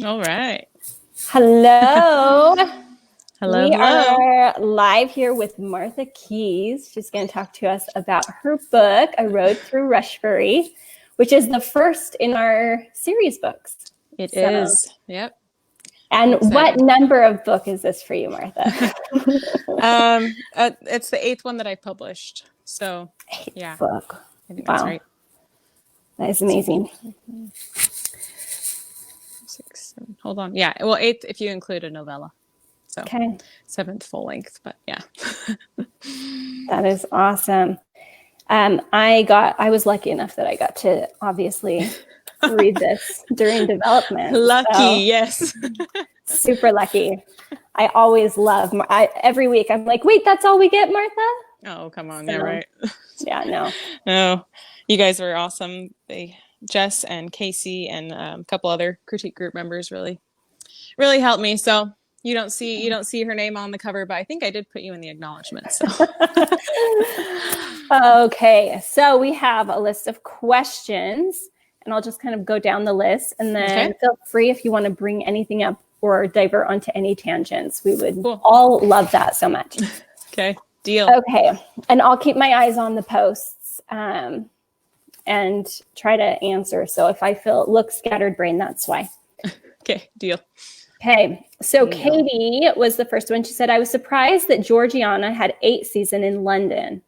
All right. Hello. Hello, We hello. are live here with Martha Keys. She's going to talk to us about her book, A Road Through Rushbury, which is the first in our series books. It is. Yep. And what Excited. number of book is this for you, Martha? It's the 8th one that I published. So, yeah, Book. I think that's Wow. right. That is amazing. 6, 7. Hold on. Yeah. Well, 8th if you include a novella. So, Okay. 7th full length, but yeah. That is awesome. I was lucky enough that I got to obviously read this during development. Lucky, So yes. super lucky. I always love, every week I'm like, wait, that's all we get, Martha? Oh, come on. So, Yeah, right. yeah, no. No, you guys were awesome. Jess and Casey and a couple other critique group members really helped me. So you don't see her name on the cover, but I think I did put you in the acknowledgement. So Okay, so we have a list of questions, and I'll just kind of go down the list, and then feel free if you want to bring anything up or divert onto any tangents. We would all love that so much. Okay, deal. Okay, and I'll keep my eyes on the posts and try to answer. So if I look scattered brain, that's why. Okay, deal. Okay, so Katie was the first one. She said, I was surprised that Georgiana had 8 seasons in London.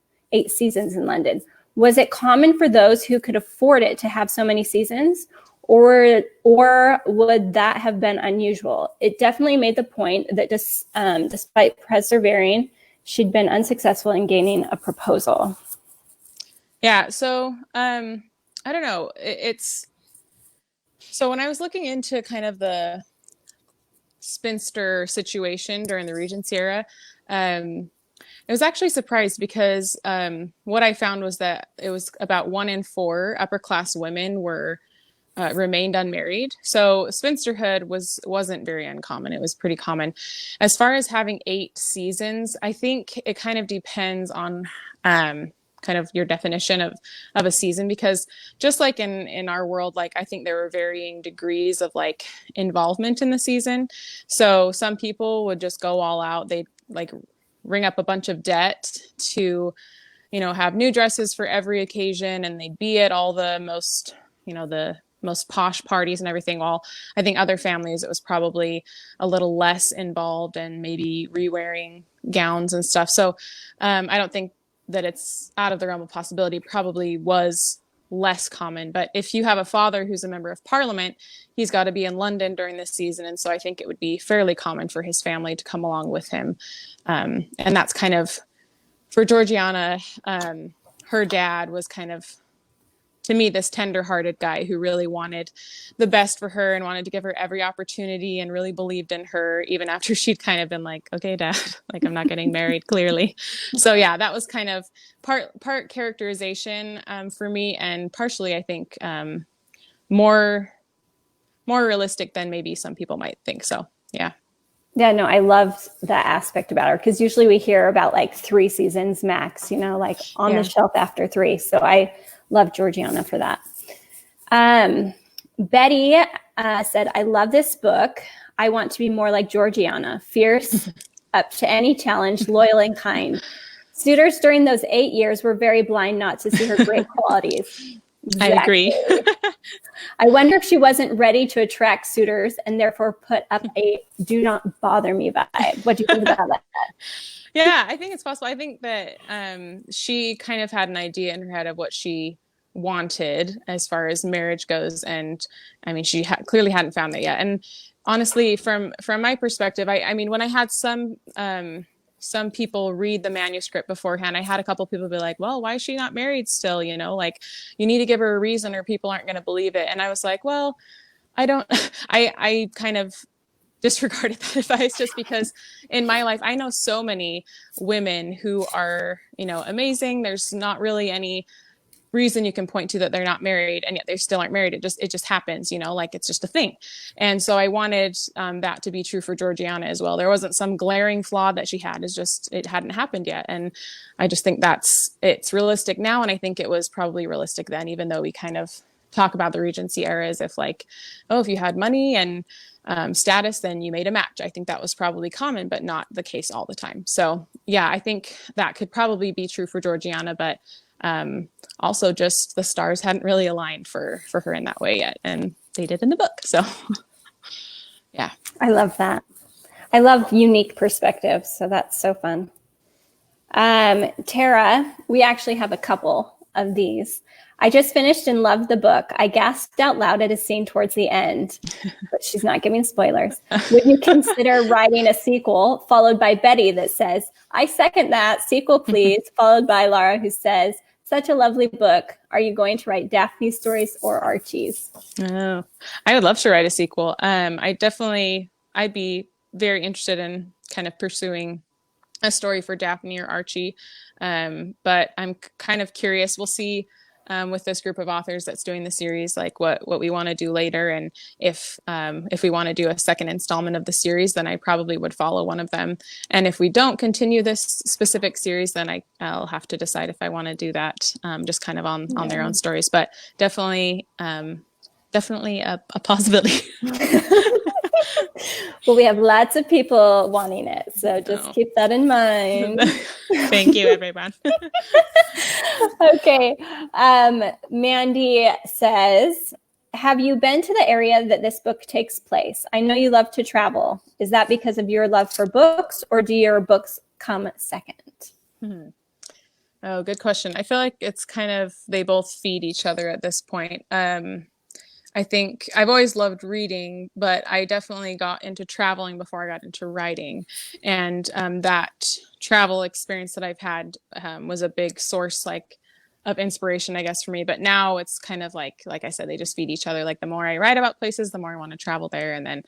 Was it common for those who could afford it to have so many seasons? Or would that have been unusual? It definitely made the point that despite persevering, she'd been unsuccessful in gaining a proposal. Yeah, so I don't know. So when I was looking into kind of the spinster situation during the Regency era, I was actually surprised because what I found was that it was about 1 in 4 upper class women remained unmarried. So spinsterhood wasn't very uncommon. It was pretty common. As far as having 8 seasons, I think it kind of depends on kind of your definition of a season, because just like in our world, like I think there were varying degrees of like involvement in the season. So some people would just go all out. They'd like ring up a bunch of debt to, have new dresses for every occasion, and they'd be at all the most, the most posh parties and everything. While I think other families, it was probably a little less involved and maybe re-wearing gowns and stuff. So I don't think that it's out of the realm of possibility. Probably was less common. But if you have a father who's a member of parliament, he's got to be in London during this season. And so I think it would be fairly common for his family to come along with him. And that's kind of, for Georgiana, her dad was kind of, to me, this tender-hearted guy who really wanted the best for her and wanted to give her every opportunity and really believed in her, even after she'd kind of been like, okay, Dad, like I'm not getting married, clearly. So yeah, that was kind of part characterization for me, and partially, I think, more realistic than maybe some people might think. So yeah. Yeah, no, I love that aspect about her, because usually we hear about like 3 seasons max, like on the shelf after 3. So I love Georgiana for that. Betty said, I love this book. I want to be more like Georgiana, fierce, up to any challenge, loyal and kind. Suitors during those 8 years were very blind not to see her great qualities. Exactly. I agree. I wonder if she wasn't ready to attract suitors and therefore put up a do not bother me vibe. What do you think about that? Yeah, I think it's possible. I think that she kind of had an idea in her head of what she wanted as far as marriage goes. And I mean, she clearly hadn't found that yet. And honestly, from my perspective, I mean, when I had some people read the manuscript beforehand, I had a couple people be like, well, why is she not married still? Like, you need to give her a reason or people aren't going to believe it. And I was like, well, I kind of disregarded that advice, just because in my life, I know so many women who are, amazing. There's not really any reason you can point to that they're not married, and yet they still aren't married. It just happens, like it's just a thing. And so I wanted that to be true for Georgiana as well. There wasn't some glaring flaw that she had. It's just, it hadn't happened yet. And I just think it's realistic now. And I think it was probably realistic then, even though we kind of talk about the Regency era as if like, oh, if you had money and status, then you made a match. I think that was probably common, but not the case all the time. So yeah, I think that could probably be true for Georgiana, but also just the stars hadn't really aligned for her in that way yet, and they did in the book. So yeah. I love that. I love unique perspectives. So that's so fun. Tara, we actually have a couple of these. I just finished and loved the book. I gasped out loud at a scene towards the end, but she's not giving spoilers. Would you consider writing a sequel? Followed by Betty that says, I second that. Sequel, please. Followed by Laura who says, such a lovely book. Are you going to write Daphne's stories or Archie's? Oh, I would love to write a sequel. I'd be very interested in kind of pursuing a story for Daphne or Archie. But I'm kind of curious. We'll see with this group of authors that's doing the series, like what we want to do later. And if we want to do a second installment of the series, then I probably would follow one of them. And if we don't continue this specific series, then I'll have to decide if I want to do that just kind of on their own stories. But definitely a possibility. Well, we have lots of people wanting it, so just keep that in mind. Thank you, everyone. Okay. Mandy says, have you been to the area that this book takes place? I know you love to travel. Is that because of your love for books, or do your books come second? Oh, good question. I feel like it's kind of, they both feed each other at this point. I think I've always loved reading, but I definitely got into traveling before I got into writing. And that travel experience that I've had was a big source of inspiration, I guess, for me. But now it's kind of like I said, they just feed each other. Like the more I write about places, the more I want to travel there. And then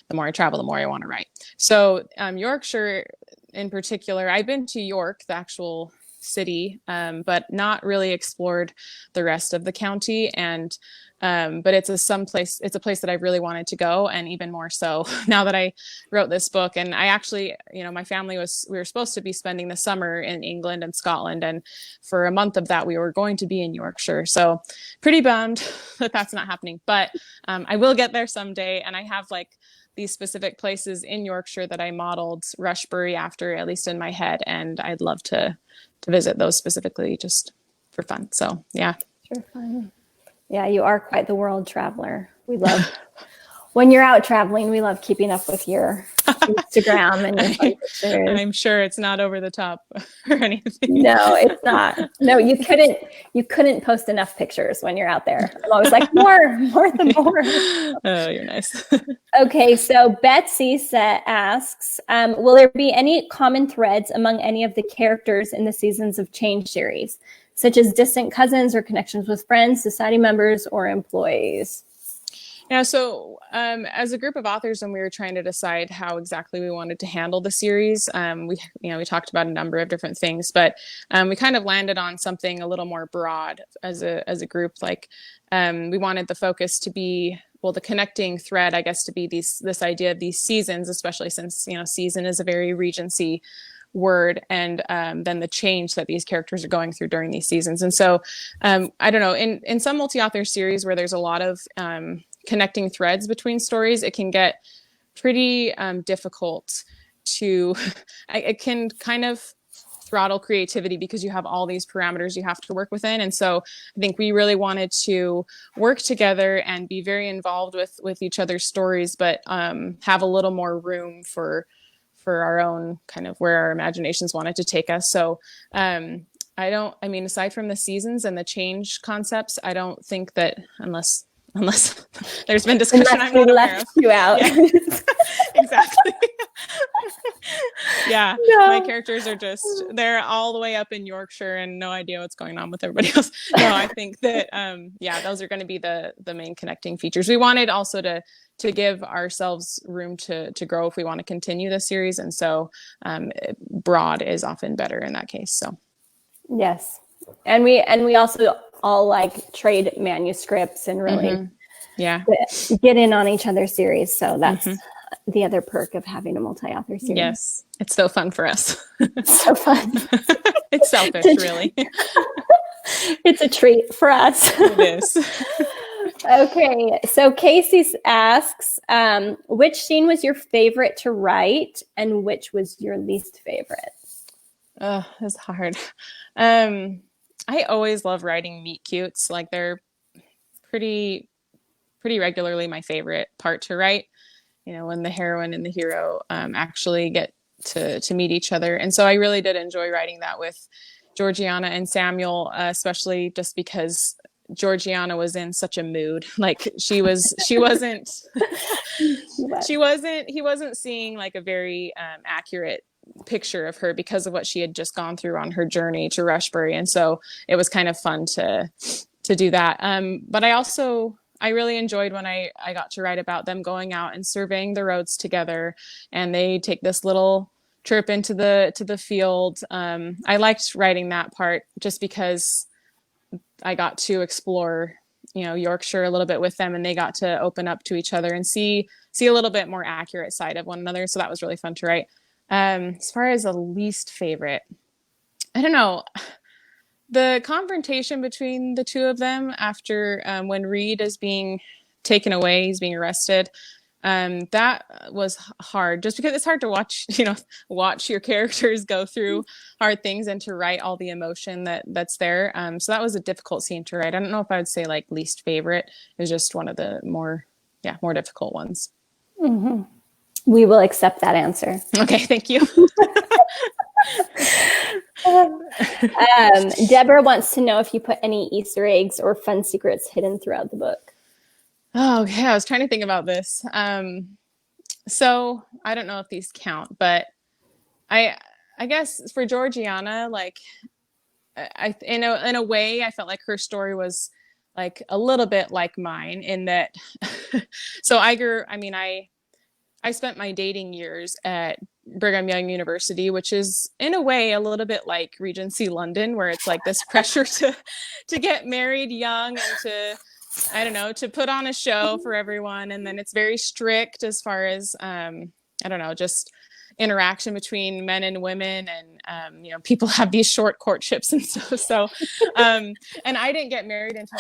the more I travel, the more I want to write. So Yorkshire in particular, I've been to York, the actual city, but not really explored the rest of the county. And but it's a place that I really wanted to go, and even more so now that I wrote this book. And I actually, my family we were supposed to be spending the summer in England and Scotland, and for a month of that we were going to be in Yorkshire. So pretty bummed that that's not happening, but I will get there someday. And I have these specific places in Yorkshire that I modeled Rushbury after, at least in my head, and I'd love to visit those specifically just for fun. So yeah. Sure, fun. Yeah, you are quite the world traveler. We love, when you're out traveling, we love keeping up with your Instagram and your pictures. I'm sure it's not over the top or anything. No, it's not. No, you couldn't post enough pictures when you're out there. I'm always like, more the more. Oh, you're nice. Okay, so Betsy asks, will there be any common threads among any of the characters in the Seasons of Change series, such as distant cousins or connections with friends, society members, or employees? Yeah, so as a group of authors, when we were trying to decide how exactly we wanted to handle the series, we talked about a number of different things, but we kind of landed on something a little more broad as a group. We wanted the focus to be, the connecting thread, I guess, to be this idea of these seasons, especially since season is a very Regency word, and then the change that these characters are going through during these seasons. And so I don't know, in some multi-author series where there's a lot of connecting threads between stories, it can get pretty difficult to it can kind of throttle creativity because you have all these parameters you have to work within. And so I think we really wanted to work together and be very involved with each other's stories, but have a little more room for our own kind of where our imaginations wanted to take us. So aside from the seasons and the change concepts, I don't think that unless there's been discussion, I'm not aware of. You out. Yeah. Exactly. Yeah. No. My characters are they're all the way up in Yorkshire and no idea what's going on with everybody else. No, I think that, those are going to be the main connecting features. We wanted also to give ourselves room to grow if we want to continue the series. And so broad is often better in that case. So. Yes. And we also all trade manuscripts and really get in on each other's series. So that's the other perk of having a multi-author series. Yes. It's so fun for us. It's so fun. It's selfish, really. It's a treat for us. It is. Okay, so Casey asks, which scene was your favorite to write and which was your least favorite? Oh, it's hard. I always love writing meet cutes. Like they're pretty regularly my favorite part to write. You know, when the heroine and the hero actually get to meet each other. And so I really did enjoy writing that with Georgiana and Samuel, especially just because Georgiana was in such a mood. Like he wasn't seeing like a very accurate picture of her because of what she had just gone through on her journey to Rushbury. And so it was kind of fun to do that. But I really enjoyed when I got to write about them going out and surveying the roads together, and they take this little trip into the field. I liked writing that part just because I got to explore, Yorkshire a little bit with them, and they got to open up to each other and see a little bit more accurate side of one another. So that was really fun to write. As far as a least favorite, I don't know. The confrontation between the two of them after when Reed is being taken away, he's being arrested. That was hard just because it's hard to watch your characters go through hard things and to write all the emotion that's there. So that was a difficult scene to write. I don't know if I would say like least favorite. It was just one of the more difficult ones. Mm-hmm. We will accept that answer. Okay, thank you. Deborah wants to know if you put any Easter eggs or fun secrets hidden throughout the book. Oh, okay. I was trying to think about this. So I don't know if these count, but I guess for Georgiana, like in a way, I felt like her story was like a little bit like mine in that. So I spent my dating years at Brigham Young University, which is in a way a little bit like Regency London, where it's like this pressure to get married young and to put on a show for everyone. And then it's very strict as far as, just interaction between men and women. And, people have these short courtships. And and I didn't get married until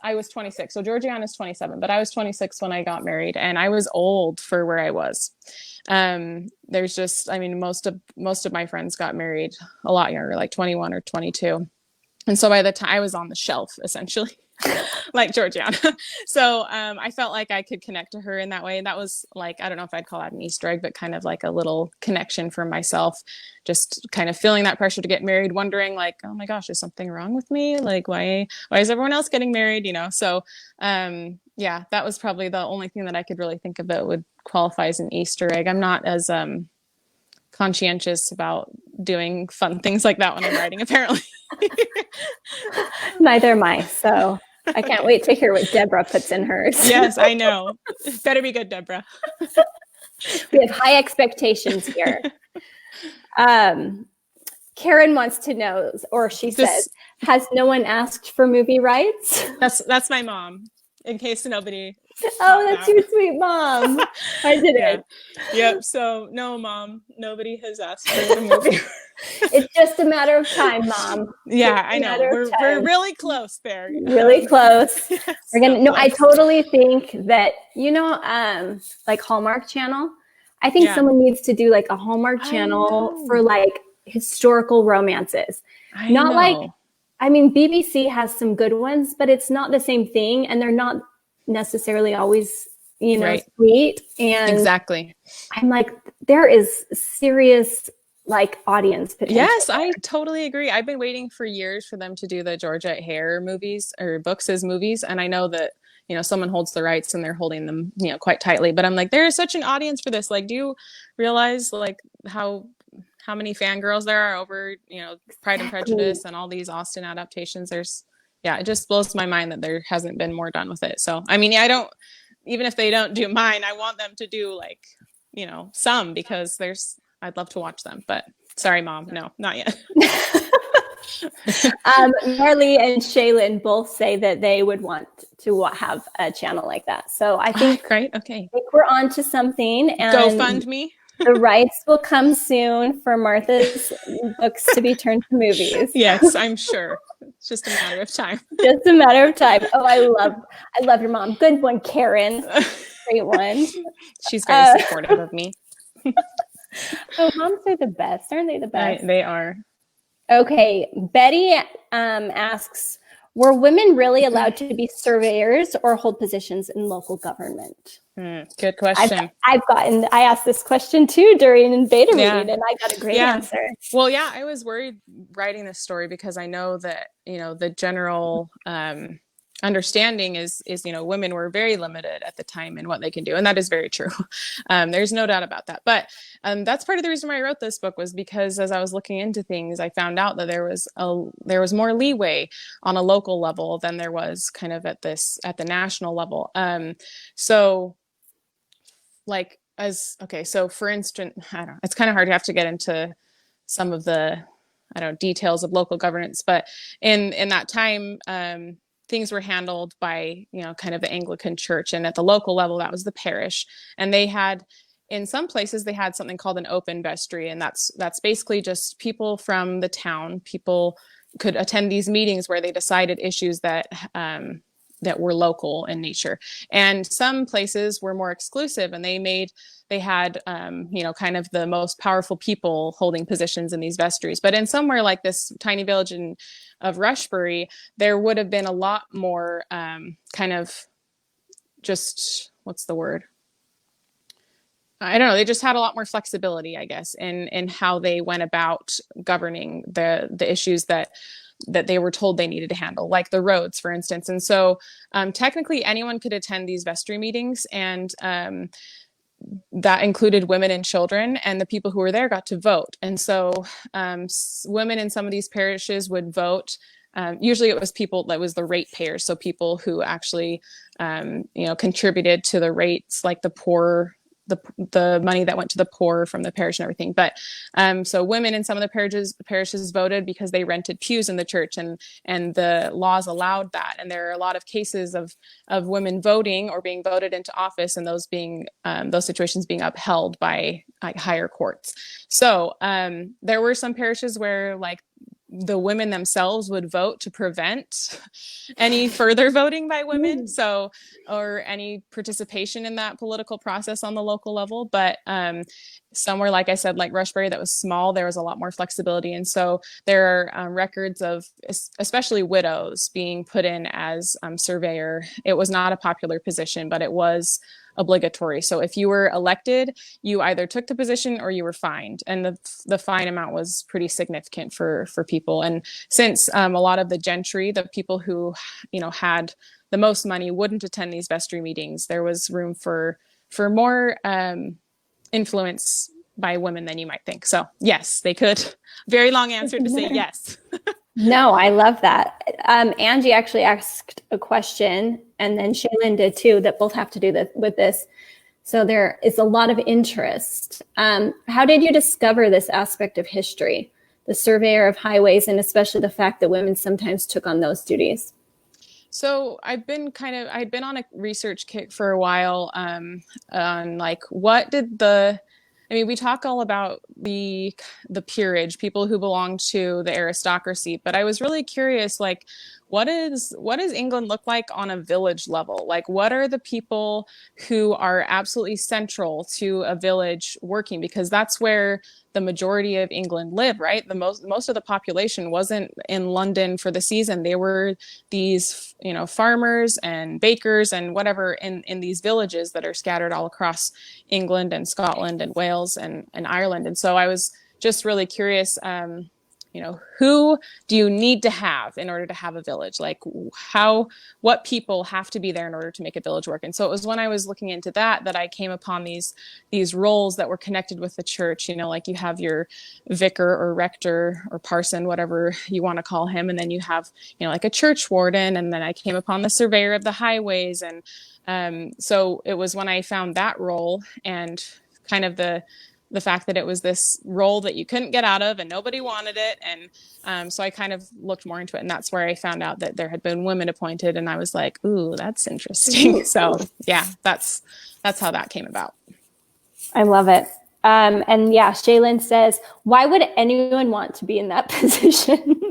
I was 26. So Georgiana's 27, but I was 26 when I got married, and I was old for where I was. There's just, most of my friends got married a lot younger, like 21 or 22. And so by the time I was on the shelf, essentially, like Georgiana. So I felt like I could connect to her in that way. And that was like, I don't know if I'd call that an Easter egg, but kind of like a little connection for myself, just kind of feeling that pressure to get married, wondering like, oh my gosh, is something wrong with me? Like, why is everyone else getting married? So that was probably the only thing that I could really think of that would qualify as an Easter egg. I'm not as conscientious about doing fun things like that when I'm writing, apparently. Neither am I. So I can't wait to hear what Deborah puts in hers. Yes, I know. It better be good, Deborah. We have high expectations here. Karen wants to know, or she says, has no one asked for movie rights? That's my mom, in case nobody. Oh, that's your sweet mom. I did it. Yep. So no, Mom, nobody has asked for the movie. It's just a matter of time, Mom. Yeah, I know. We're really close there. Really close. Yes, We're gonna. so No, close. I totally think that like Hallmark Channel. I think someone needs to do like a Hallmark Channel for like historical romances. BBC has some good ones, but it's not the same thing, and they're not necessarily always sweet. And exactly, I'm like, there is serious like audience potential. Yes, I totally agree. I've been waiting for years for them to do the Georgette Hare movies or books as movies, and I know that someone holds the rights and they're holding them quite tightly, but I'm like, there is such an audience for this. Like, do you realize like how many fangirls there are over Pride and Prejudice and all these Austen adaptations? It just blows my mind that there hasn't been more done with it. So, I don't, even if they don't do mine, I want them to do like, some, because I'd love to watch them, but sorry, Mom. No, not yet. Marley and Shaylin both say that they would want to have a channel like that. So I think, great. Okay. I think we're on to something. And Go fund me. The rights will come soon for Martha's books to be turned to movies. Yes, I'm sure. It's just a matter of time. Just a matter of time. Oh, I love your mom. Good one, Karen. Great one. She's very supportive of me. Oh, moms are the best. Aren't they the best? They are. Okay. Betty asks, were women really allowed to be surveyors or hold positions in local government? Good question. I asked this question too during beta reading, and I got a great answer. Well, yeah, I was worried writing this story because I know that, the general understanding is, women were very limited at the time in what they can do. And that is very true. There's no doubt about that. But that's part of the reason why I wrote this book, was because as I was looking into things, I found out that there was more leeway on a local level than there was kind of at the national level. So for instance, I don't know, it's kind of hard to have to get into some of the, details of local governance, but in that time, things were handled by, kind of the Anglican Church, and at the local level, that was the parish. And in some places, they had something called an open vestry, and that's basically just people from the town. People could attend these meetings where they decided issues that were local in nature. And some places were more exclusive, and they had kind of the most powerful people holding positions in these vestries. But in somewhere like this tiny village of Rushbury, there would have been a lot more kind of just, what's the word? I don't know. They just had a lot more flexibility, I guess, in how they went about governing the issues that they were told they needed to handle, like the roads, for instance. And so technically anyone could attend these vestry meetings, and that included women and children, and the people who were there got to vote. And so women in some of these parishes would vote. Usually it was people that was the ratepayers, so people who actually contributed to the rates, like the poor, the money that went to the poor from the parish and everything. But so women in some of the parishes voted because they rented pews in the church, and the laws allowed that. And there are a lot of cases of women voting or being voted into office, and those situations being upheld by higher courts. So there were some parishes where the women themselves would vote to prevent any further voting by women, or any participation in that political process on the local level. But somewhere, like I said, like Rushbury, that was small, there was a lot more flexibility. And so there are records of especially widows being put in as surveyor. It was not a popular position, but it was obligatory. So if you were elected, you either took the position or you were fined, and the fine amount was pretty significant for people. And since a lot of the gentry, the people who had the most money, wouldn't attend these vestry meetings, there was room for more influence by women than you might think. So yes, they could. Very long answer to say yes. No, I love that. Angie actually asked a question, and then Shaylin did too, that both have to do with this. So there is a lot of interest. How did you discover this aspect of history, the surveyor of highways, and especially the fact that women sometimes took on those duties? So I'd been on a research kick for a while on what did we talk all about the peerage, people who belong to the aristocracy, but I was really curious, what does England look like on a village level? What are the people who are absolutely central to a village working? Because that's where the majority of England live, right? Most of the population wasn't in London for the season. They were these, farmers and bakers and whatever in these villages that are scattered all across England and Scotland and Wales and Ireland. And so I was just really curious, who do you need to have in order to have a village? What people have to be there in order to make a village work? And so it was when I was looking into that I came upon these roles that were connected with the church, you have your vicar or rector or parson, whatever you want to call him. And then you have, a church warden. And then I came upon the surveyor of the highways. And so it was when I found that role, and kind of the fact that it was this role that you couldn't get out of and nobody wanted it. And so I kind of looked more into it, and that's where I found out that there had been women appointed, and I was like, ooh, that's interesting. So yeah, that's how that came about. I love it. And yeah, Shaylin says, why would anyone want to be in that position?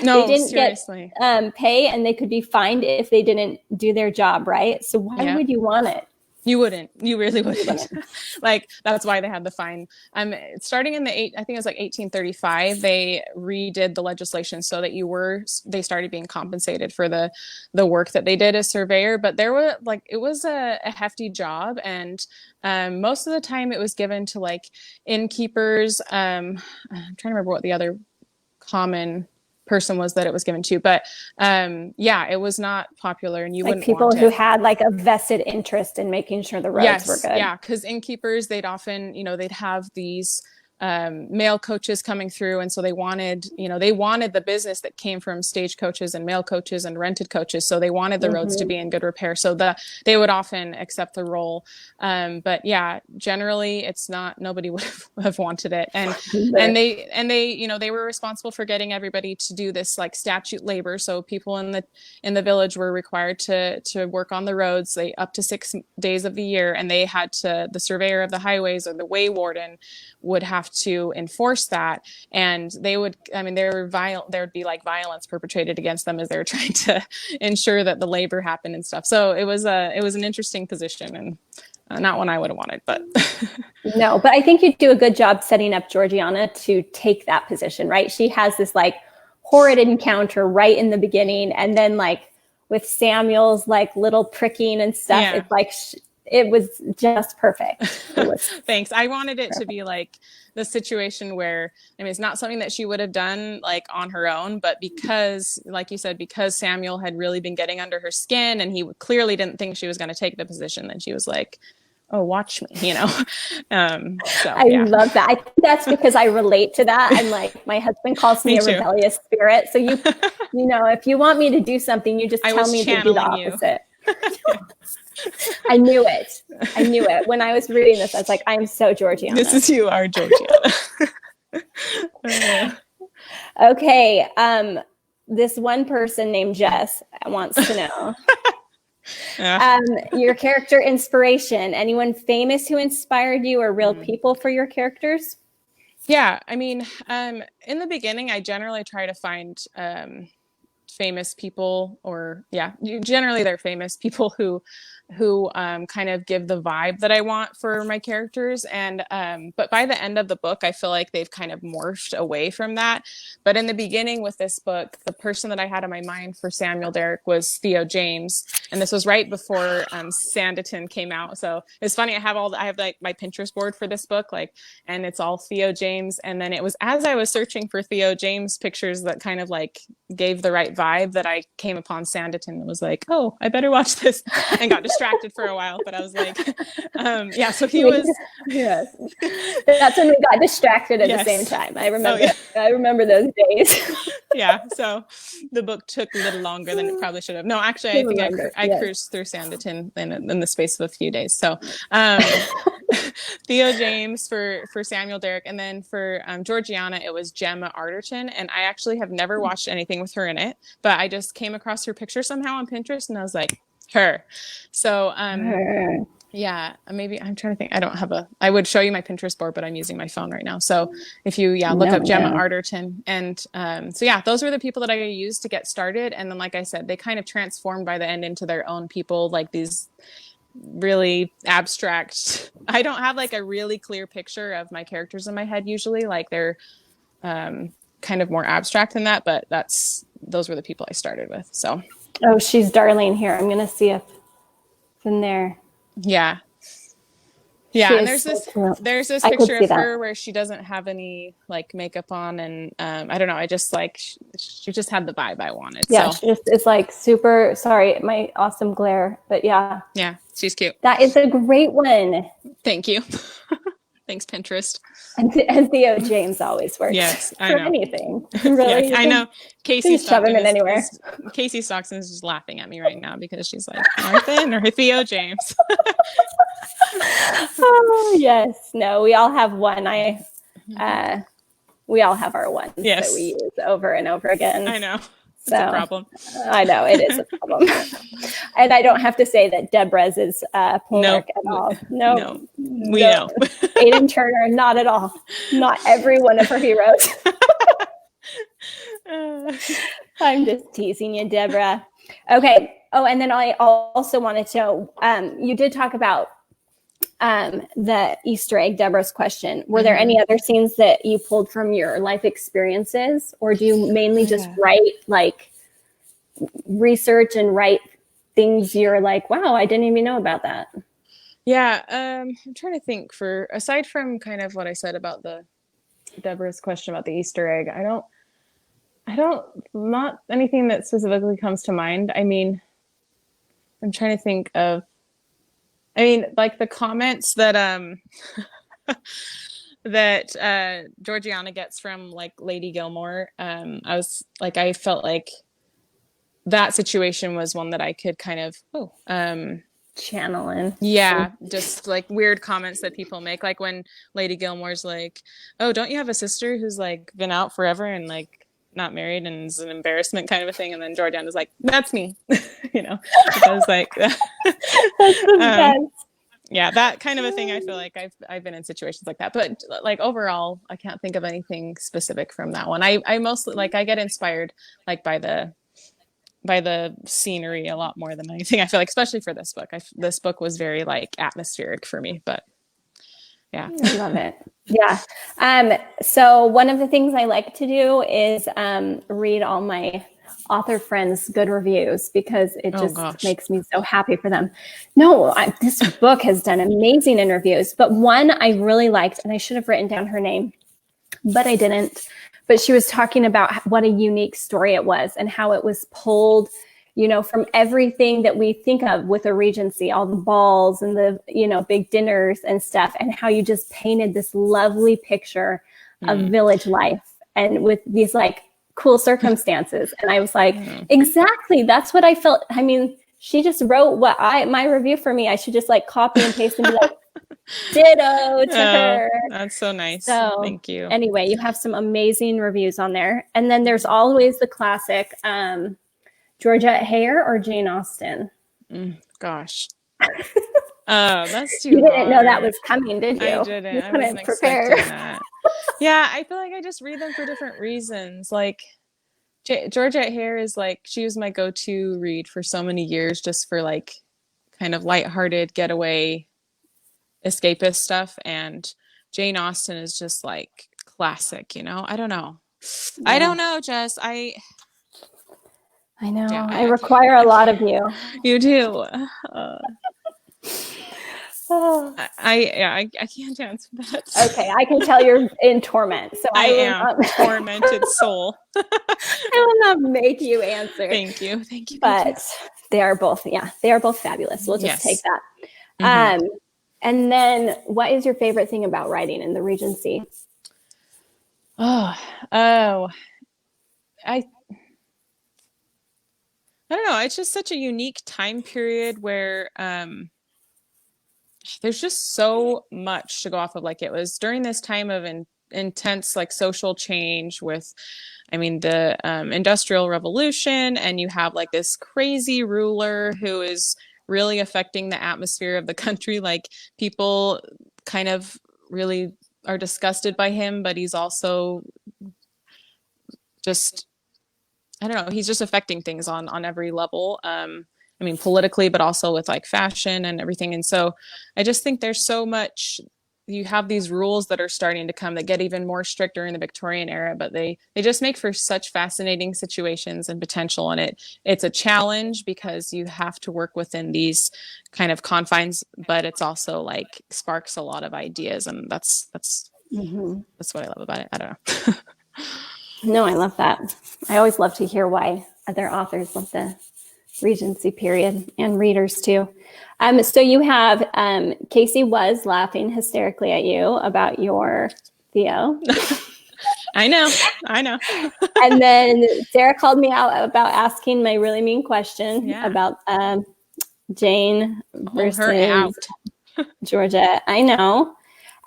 No, they didn't seriously. get pay, and they could be fined if they didn't do their job, right? So why Yeah. would you want it? You wouldn't. You really wouldn't. Like, that's why they had the fine. Starting in I think it was like 1835, they redid the legislation so that they started being compensated for the work that they did as surveyor. But it was a hefty job, and most of the time it was given to like innkeepers. I'm trying to remember what the other common person was that it was given to, but yeah, it was not popular, and you Like wouldn't people want who it. had like a vested interest in making sure the roads were good. Yeah, because innkeepers, they'd often, they'd have these mail coaches coming through, and so they wanted the business that came from stagecoaches and mail coaches and rented coaches, so they wanted the roads to be in good repair, so they would often accept the role. But yeah, generally it's not, nobody would have wanted it, and they were responsible for getting everybody to do this like statute labor. So people in the village were required to work on the roads up to 6 days of the year, and the surveyor of the highways or the way warden would have to enforce that. And there would be like violence perpetrated against them as they were trying to ensure that the labor happened and stuff. So it was an interesting position, and not one I would have wanted, but no, but I think you do a good job setting up Georgiana to take that position, right? She has this like horrid encounter right in the beginning, and then like with Samuel's like little pricking and stuff, it's like it was just perfect. Thanks. I wanted it to be like the situation where, it's not something that she would have done like on her own, but because, like you said, because Samuel had really been getting under her skin and he clearly didn't think she was going to take the position, then she was like, oh, watch me, I love that. I think that's because I relate to that. I'm like, my husband calls me a rebellious spirit. So if you want me to do something, you just tell me to do the opposite. I knew it. When I was reading this, I was like, I am so Georgiana. You are Georgiana. Okay. This one person named Jess wants to know. Your character inspiration. Anyone famous who inspired you, or real people for your characters? Yeah, in the beginning, I generally try to find famous people, or generally they're famous people who kind of give the vibe that I want for my characters. And but by the end of the book, I feel like they've kind of morphed away from that. But in the beginning with this book, the person that I had in my mind for Samuel Derrick was Theo James, and this was right before Sanditon came out. So it's funny, I have like my Pinterest board for this book, and it's all Theo James. And then it was as I was searching for Theo James pictures that kind of like gave the right vibe that I came upon Sanditon and was like, oh, I better watch this, and got distracted for a while. But I was like, so he was. Yes. That's when we got distracted at the same time. I remember. I remember those days. Yeah. So the book took a little longer than it probably should have. No, actually, I think I cruised through Sanditon in the space of a few days. So Theo James for Samuel Derrick, and then for Georgiana, it was Gemma Arterton, and I actually have never watched anything with her in it, but I just came across her picture somehow on Pinterest, and I was like, her. So yeah, maybe I'm trying to think. I would show you my Pinterest board, but I'm using my phone right now. So if you look up Gemma Arterton, and those were the people that I used to get started, and then like I said, they kind of transformed by the end into their own people, like these really abstract. I don't have like a really clear picture of my characters in my head usually, like they're kind of more abstract than that, but those were the people I started with. So she's Darlene here. I'm gonna see if it's in there. Yeah, and there's this picture of her where she doesn't have any like makeup on, and I don't know, I just like she just had the vibe I wanted. It's like super, sorry, my awesome glare, but yeah, she's cute. That is a great one. Thank you. Thanks, Pinterest. And Theo James always works. Yes, I for know. Anything. Really, yeah, I know. Casey Stockton is just laughing at me right now because she's like, Martha or Theo James. Oh yes, no, we all have one. We all have our ones that we use over and over again. I know. It's a problem. I know it is a problem. And I don't have to say that Deborah's is polemic at all. No, we know. Aidan Turner, not at all. Not every one of her heroes. I'm just teasing you, Deborah. Okay. Oh, and then I also wanted to, you did talk about the Easter egg, Deborah's question. Were there any other scenes that you pulled from your life experiences, or do you mainly just write like research and write things you're like, wow, I didn't even know about that? Yeah. I'm trying to think aside from kind of what I said about Deborah's question about the Easter egg, not anything that specifically comes to mind. I mean, I'm trying to think of, like the comments that that Georgiana gets from like Lady Gilmore. I felt like that situation was one that I could kind of channel in. Yeah, just like weird comments that people make, like when Lady Gilmore's like, "Oh, don't you have a sister who's like been out forever and like not married and is an embarrassment," kind of a thing, and then Georgiana's like, "That's me," I was like, that's the best. Yeah, that kind of a thing. I feel like I've been in situations like that, but like overall, I can't think of anything specific from that one. I mostly like I get inspired like by the scenery a lot more than anything. I feel like, especially for this book, this book was very like atmospheric for me, but yeah. I love it. Yeah. So one of the things I like to do is read all my author friends' good reviews, because it just makes me so happy for them. No, this book has done amazing in reviews, but one I really liked, and I should have written down her name, but I didn't. But she was talking about what a unique story it was and how it was pulled, from everything that we think of with a Regency, all the balls and the, big dinners and stuff, and how you just painted this lovely picture of village life and with these like cool circumstances. And I was like, exactly. That's what I felt. I mean, she just wrote my review for me. I should just like copy and paste and be like, ditto to her. That's so nice. So thank you. Anyway, you have some amazing reviews on there. And then there's always the classic, Georgette Hare or Jane Austen? Gosh. That's too You didn't hard. know that was coming, did you? I didn't. You I couldn't wasn't prepare. expecting that. Yeah, I feel like I just read them for different reasons. Like Georgette Hare is like, she was my go-to read for so many years, just for like kind of lighthearted getaway escapist stuff. And Jane Austen is just like classic, I don't know. Yeah. I don't know, Jess. I know. Yeah, I require a lot of you. You do. I can't answer that. Okay, I can tell you're in torment. So I am tormented soul. I will not make you answer. Thank you. But they are both fabulous. We'll just take that. And then what is your favorite thing about writing in the Regency? I don't know. It's just such a unique time period where there's just so much to go off of. Like, it was during this time of intense like social change with, the Industrial Revolution, and you have like this crazy ruler who is really affecting the atmosphere of the country. Like, people kind of really are disgusted by him, but he's also just, I don't know, he's just affecting things on every level. Politically, but also with like fashion and everything. And so I just think there's so much, you have these rules that are starting to come that get even more strict during the Victorian era, but they just make for such fascinating situations and potential. And it's a challenge because you have to work within these kind of confines, but it's also like sparks a lot of ideas. And that's what I love about it. I don't know. No, I love that. I always love to hear why other authors love the Regency period, and readers too. So you have Casey was laughing hysterically at you about your Theo. I know. And then Sarah called me out about asking my really mean question about Jane versus Georgia. I know.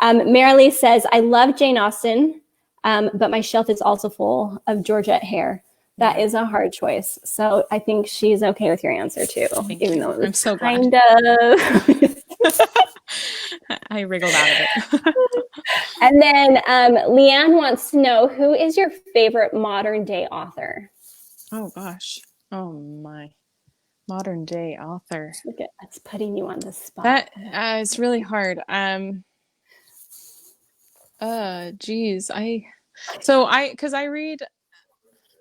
Marilee says, I love Jane Austen, but my shelf is also full of Georgette Hare. That is a hard choice. So I think she's okay with your answer too, even though it was I'm so kind glad. of. I wriggled out of it. And then Leanne wants to know, who is your favorite modern day author? Oh gosh. Oh my. Modern day author. Look at that's putting you on the spot. That it's really hard. Geez. Because I read,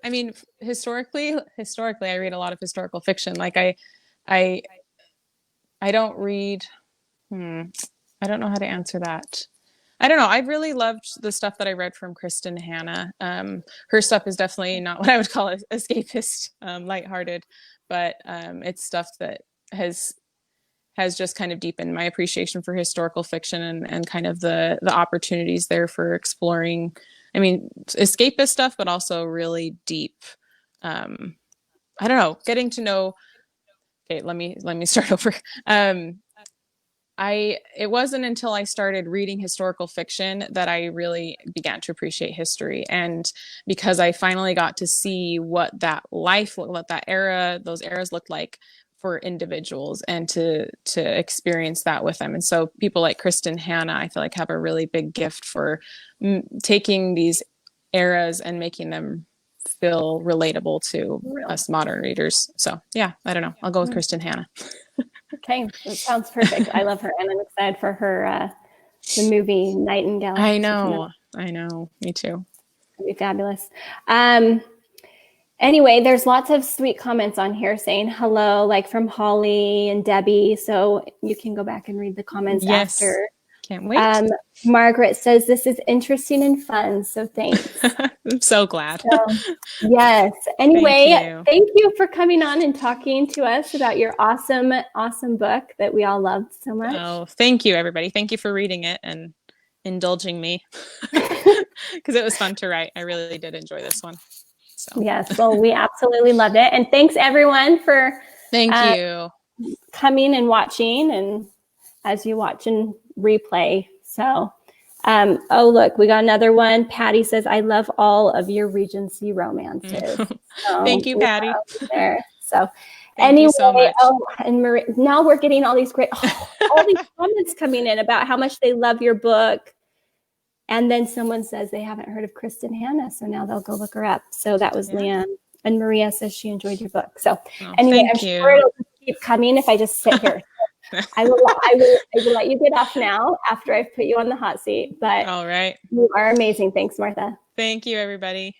I mean, historically, I read a lot of historical fiction. Like I don't read. I don't know how to answer that. I don't know. I really loved the stuff that I read from Kristen Hanna. Her stuff is definitely not what I would call escapist, lighthearted, but it's stuff that has just kind of deepened my appreciation for historical fiction and kind of the opportunities there for exploring. I mean, escapist stuff, but also really deep. I don't know, getting to know. Okay, let me start over. It wasn't until I started reading historical fiction that I really began to appreciate history. And because I finally got to see what that those eras looked like for individuals, and to experience that with them. And so people like Kristen Hanna, I feel like, have a really big gift for taking these eras and making them feel relatable to us modern readers. So yeah, I don't know. I'll go with Kristen Hanna. Okay, that sounds perfect. I love her, and I'm excited for her the movie Nightingale. I know. Me too. It'd be fabulous. Anyway, there's lots of sweet comments on here saying hello, like from Holly and Debbie. So you can go back and read the comments after. Can't wait. Margaret says this is interesting and fun. So thanks. I'm so glad. Yes. Anyway, thank you for coming on and talking to us about your awesome, awesome book that we all loved so much. Oh, thank you, everybody. Thank you for reading it and indulging me, because it was fun to write. I really did enjoy this one. So. Yes. Well, we absolutely loved it. And thanks everyone for coming and watching, and as you watch and replay. So, oh, look, we got another one. Patty says, I love all of your Regency romances. So, thank you, Patty. So thank you so much. And Marie, now we're getting all these great, all these comments coming in about how much they love your book. And then someone says they haven't heard of Kristen Hanna, so now they'll go look her up. So that was Leanne. And Maria says she enjoyed your book. So anyway, I'm sure it'll keep coming if I just sit here. I will let you get off now after I've put you on the hot seat. But all right, you are amazing. Thanks, Martha. Thank you, everybody.